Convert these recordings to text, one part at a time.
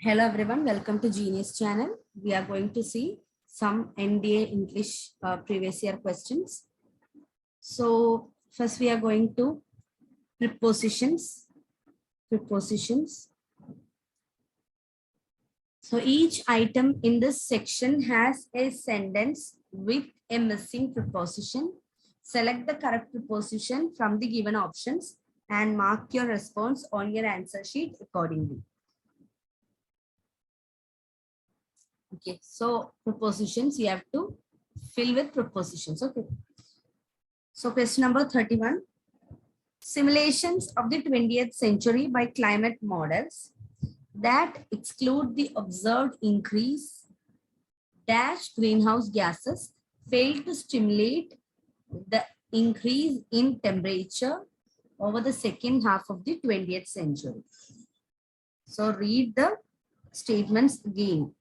Hello everyone, welcome to Genius channel. We are going to see some NDA English previous year questions. So first we are going to prepositions. Prepositions. So each item in this section has a sentence with a missing preposition. Select the correct preposition from the given options and mark your response on your answer sheet accordingly. Okay, so prepositions, you have to fill with prepositions. Okay. So question number 31. Simulations of the 20th century by climate models that exclude the observed increase dash greenhouse gases fail to stimulate the increase in temperature over the second half of the 20th century. So read the statements again.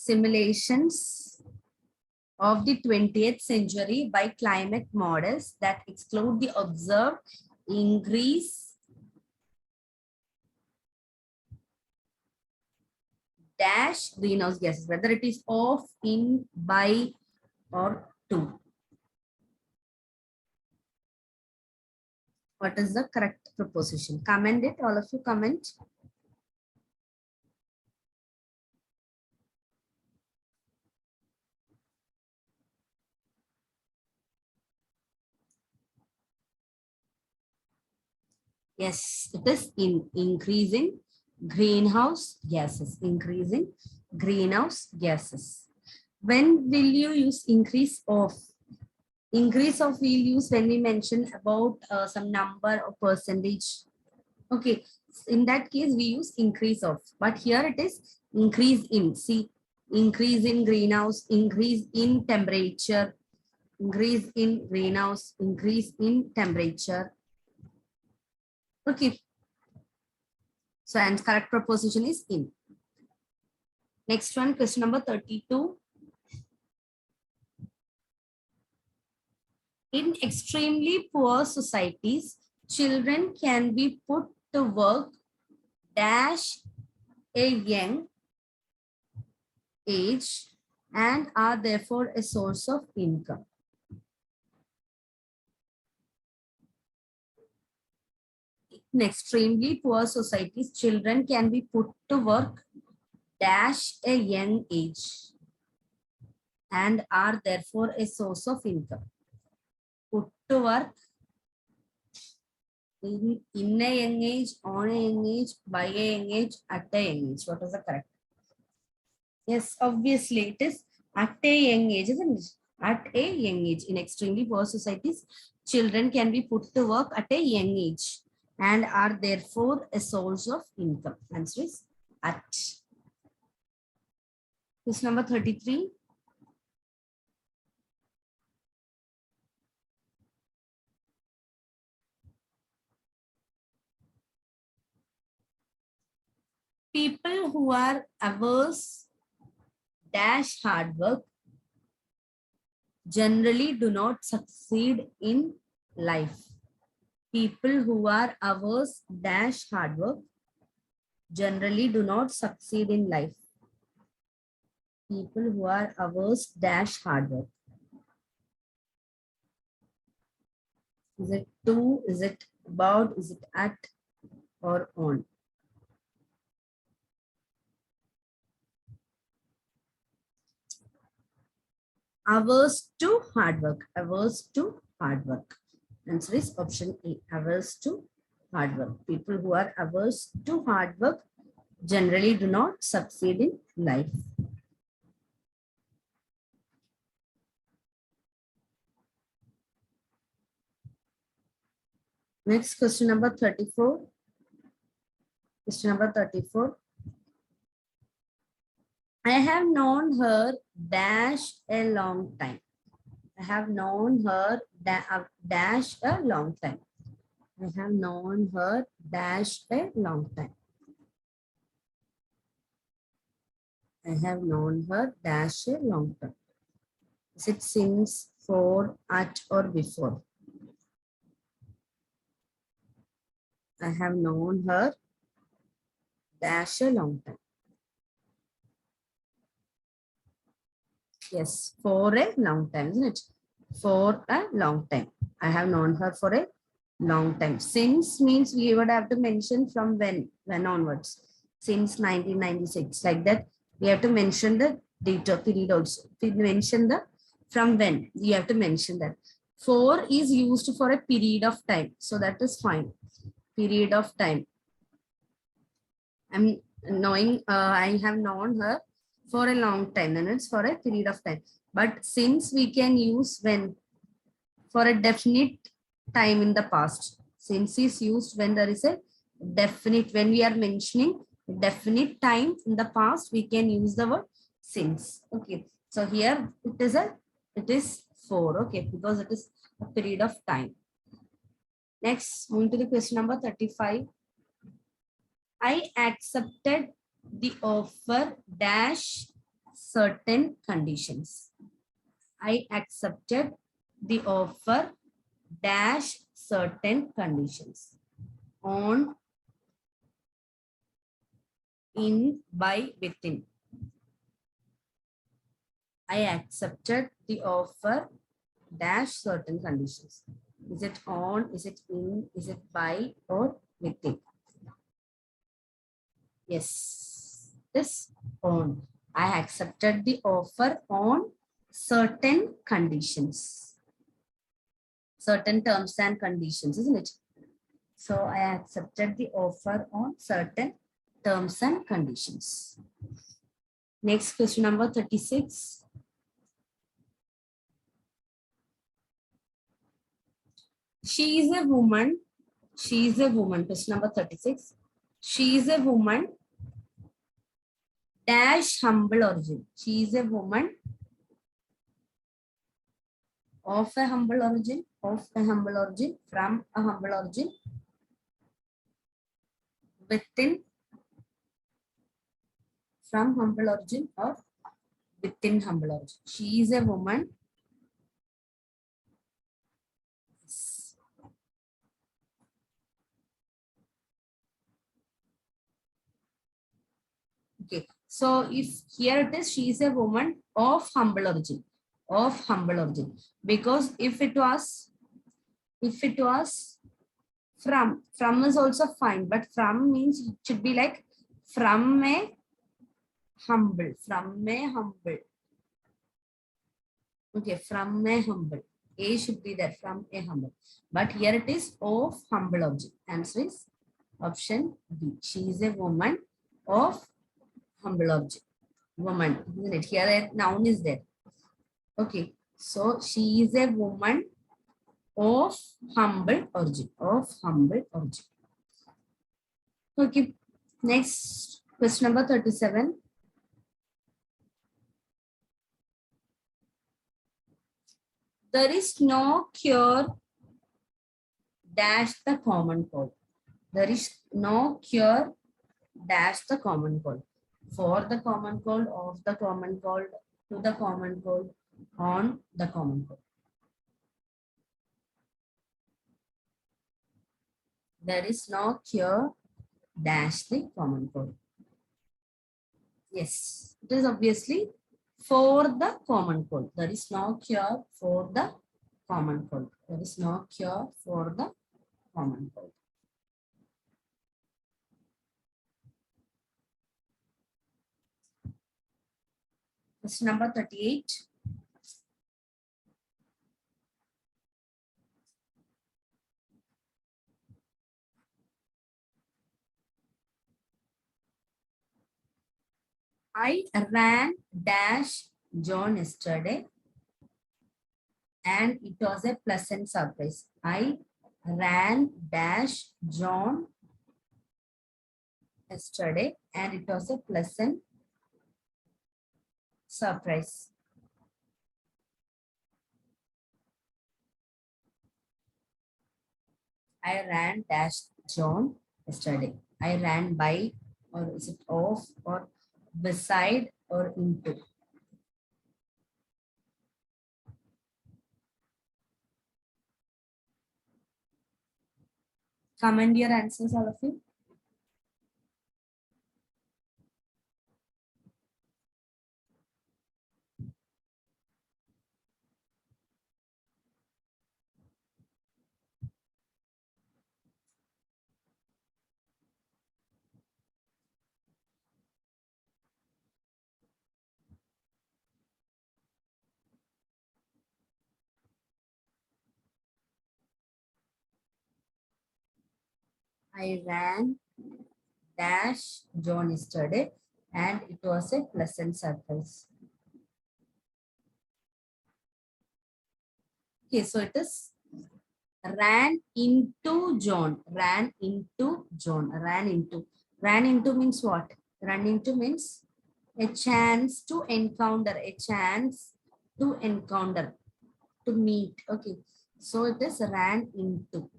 Simulations of the 20th century by climate models that exclude the observed increase dash greenhouse gases, whether it is of, in, by, or to. What is the correct preposition? Comment it, all of you comment. Yes, it is in increasing greenhouse gases, increasing greenhouse gases. When will you use increase of? Increase of we'll use when we mention about some number or percentage. Okay, in that case we use increase of, but here it is increase in. See, increase in greenhouse, increase in temperature, increase in greenhouse, increase in temperature. Okay, so and correct preposition is in. Next one, question number 32. In extremely poor societies, children can be put to work dash a young age and are therefore a source of income. In extremely poor societies, children can be put to work dash a young age and are therefore a source of income. Put to work in a young age, on a young age, by a young age, at a young age. What is the correct? Yes, obviously it is at a young age, isn't it? At a young age. In extremely poor societies, children can be put to work at a young age and are therefore a source of income. Answer is at. Question number 33. People who are averse dash hard work generally do not succeed in life. People who are averse dash hard work generally do not succeed in life. People who are averse dash hard work. Is it to, is it about, is it at, or on? Averse to hard work. Averse to hard work. Answer is option A. Averse to hard work. People who are averse to hard work generally do not succeed in life. Next, question number 34. Question number 34. I have known her dash a long time. I have known her dash a long time. I have known her dash a long time. I have known her dash a long time. Is it since, For, at, or before. I have known her dash a long time. Yes, for a long time, isn't it? For a long time. I have known her for a long time. Since means we would have to mention from when onwards. Since 1996, like that. We have to mention the date of period also. We mention the from when. You have to mention that. For is used for a period of time. So that is fine. Period of time. I'm knowing, I have known her for a long time, then it's for a period of time. But since we can use when for a definite time in the past, since is used when there is a definite, when we are mentioning definite time in the past, we can use the word since. Okay, so here it is for, okay, because it is a period of time. Next, moving to the question number 35. I accepted the offer dash certain conditions. I accepted the offer dash certain conditions. On, in, by, within. I accepted the offer dash certain conditions. Is it on, is it in, is it by, or within? Yes, this on. I accepted the offer on certain conditions. Certain terms and conditions, isn't it? So I accepted the offer on certain terms and conditions. Next question number 36. She is a woman. She is a woman. Question number 36. She is a woman dash humble origin. She is a woman of a humble origin, from a humble origin, within, from humble origin, or within humble origin. She is a woman. Okay, so if here it is, she is a woman of humble origin, because if it was from is also fine, but from means it should be like from a humble, okay, from a humble, a should be there, from a humble, but here it is of humble origin. Answer is option B. She is a woman of humble origin. Woman, isn't it? Here a noun is there. Okay, so she is a woman of humble origin. Okay, next question number 37. There is no cure dash the common cold. There is no cure dash the common cold. For the common cold, of the common cold, to the common cold, on the common cold. There is no cure dash the common cold. Yes, it is obviously for the common cold. There is no cure for the common cold. There is no cure for the common cold. Question number 38. I ran dash John yesterday and it was a pleasant surprise. I ran dash John yesterday and it was a pleasant surprise. I ran dash John yesterday. I ran by, or is it off, or beside, or into? Comment your answers, all of you. I ran dash John yesterday and it was a pleasant surprise. Okay, so it is ran into John, ran into John, ran into means what? Run into means a chance to encounter, to meet. Okay, so it is ran into,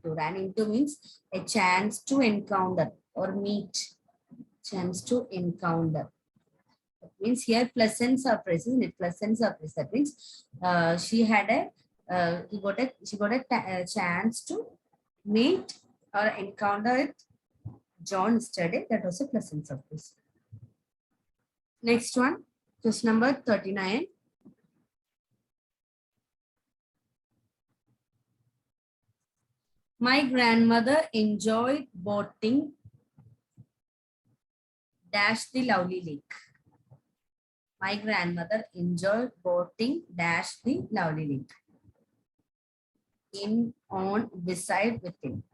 ran into means a chance to encounter or meet, chance to encounter. That means here pleasant surprise, isn't it? Pleasant surprise. That means she had a she got a chance to meet or encounter it John yesterday. That was a pleasant surprise. Next one, question number 39. My grandmother enjoyed boating dash the lovely lake. My grandmother enjoyed boating dash the lovely lake. In, on, beside, within.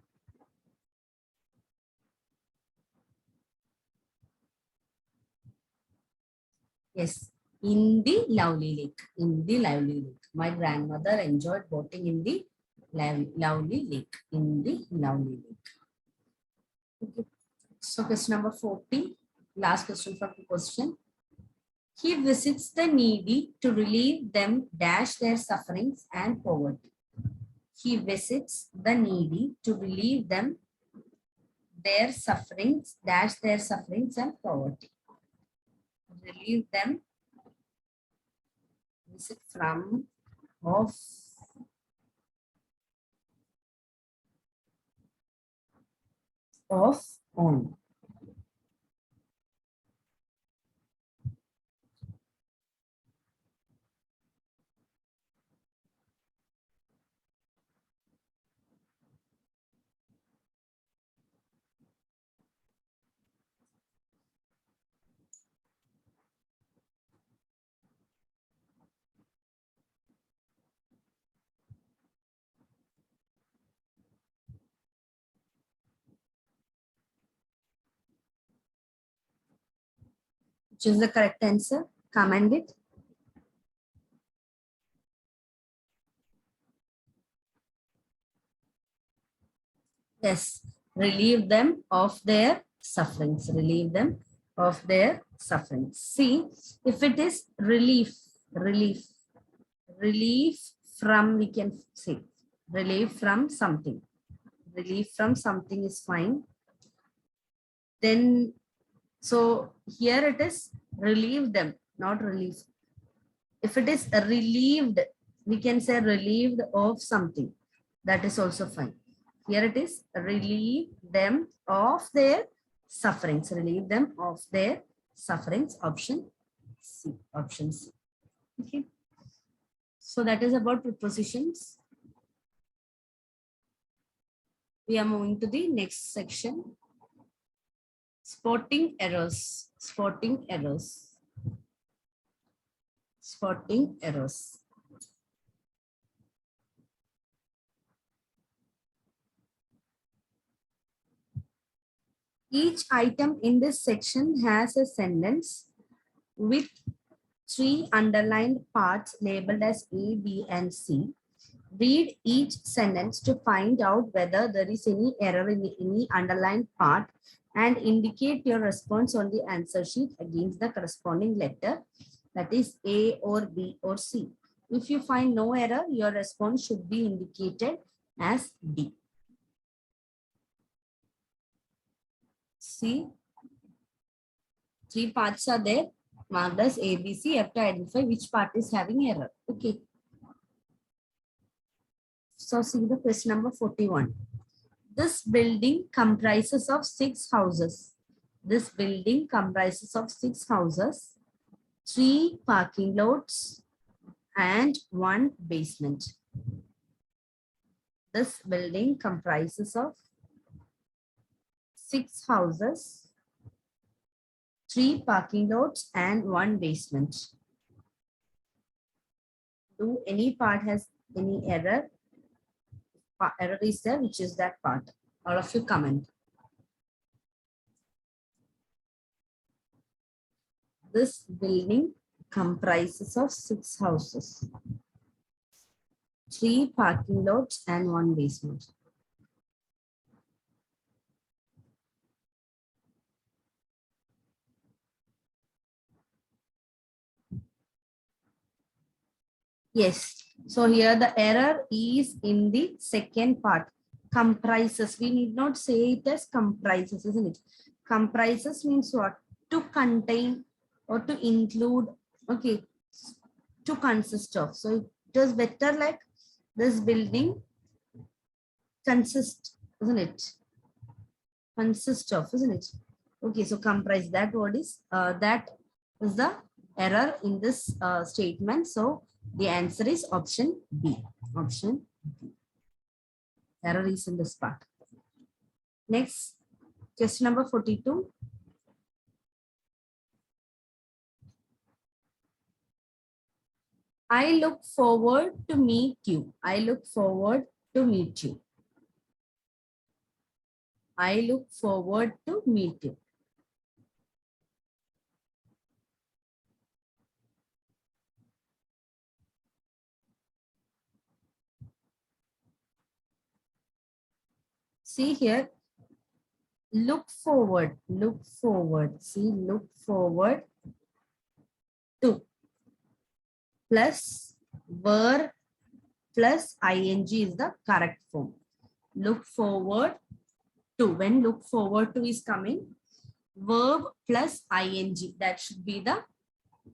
Yes, in the lovely lake. In the lovely lake. My grandmother enjoyed boating in the lovely lake. In the lovely lake. Okay. So question number 40. Last question from the question. He visits the needy to relieve them dash their sufferings and poverty. He visits the needy to relieve them their sufferings dash their sufferings and poverty. Relieve them, visit from, of, on. Which is the correct answer? Comment it. Yes, relieve them of their sufferings. Relieve them of their sufferings. See, if it is relief from, we can say relief from something. Relief from something is fine. Then, so here it is relieve them, not relief. If it is relieved, we can say relieved of something. That is also fine. Here it is relieve them of their sufferings. Relieve them of their sufferings. Option C. Option C. Okay. So that is about prepositions. We are moving to the next section. Spotting errors. Spotting errors. Spotting errors. Each item in this section has a sentence with 3 underlined parts labeled as A, B, and C. Read each sentence to find out whether there is any error in any underlined part and indicate your response on the answer sheet against the corresponding letter, that is A or B or C. If you find no error, your response should be indicated as D. See, 3 parts are there marked as A, B, C. You have to identify which part is having error. Okay. So see the question number 41. This building comprises of 6 houses. This building comprises of 6 houses, 3 parking lots, and 1 basement. This building comprises of 6 houses, 3 parking lots, and 1 basement. Do any part has any error? Error is there, which is that part? All of you comment. This building comprises of 6 houses, 3 parking lots, and 1 basement. Yes. So here the error is in the second part. Comprises. We need not say it as comprises, isn't it? Comprises means what? To contain or to include. Okay. To consist of. So it was better like this building consist, isn't it? Consist of, isn't it? Okay. So comprise, that word is that is the error in this statement. So the answer is option B. Option B. Error is in this part. Next, question number 42. I look forward to meet you. I look forward to meet you. I look forward to meet you. See here, look forward, see, look forward to plus were plus ing is the correct form. Look forward to, when look forward to is coming, verb plus ing, that should be the,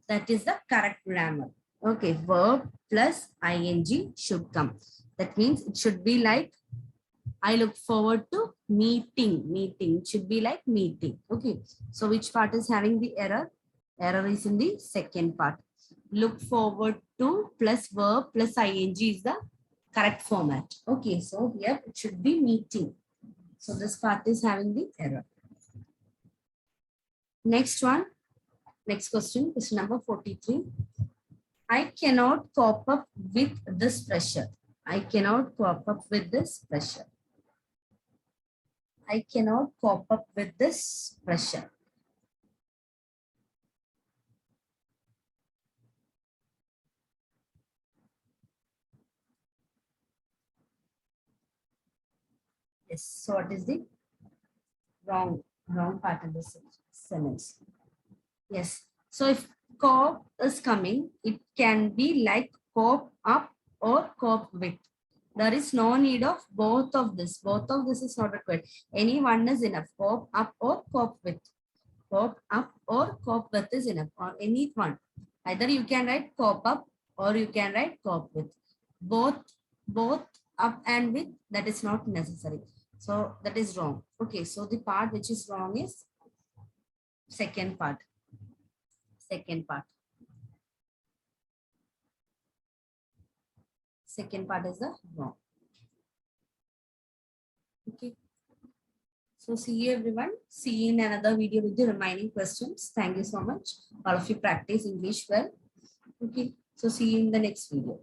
that is the correct grammar. Okay, verb plus ing should come. That means it should be like, I look forward to meeting. Meeting should be like meeting. Okay. So which part is having the error? Error is in the second part. Look forward to plus verb plus ing is the correct format. Okay. So here it should be meeting. So this part is having the error. Next one. Next question. Question number 43. I cannot cope up with this pressure. I cannot cope up with this pressure. I cannot cope up with this pressure. Yes. So what is the wrong part of the sentence? Yes. So if cope is coming, it can be like cope up or cope with. There is no need of both of this. Both of this is not required. Any one is enough. Cope up or cope with. Cope up or cope with is enough, or any one. Either you can write cope up or you can write cope with. Both up and with, that is not necessary. So that is wrong. Okay, so the part which is wrong is second part. Second part. Second part is the wrong. Okay. So see you everyone. See you in another video with the remaining questions. Thank you so much. All of you practice English well. Okay. So see you in the next video.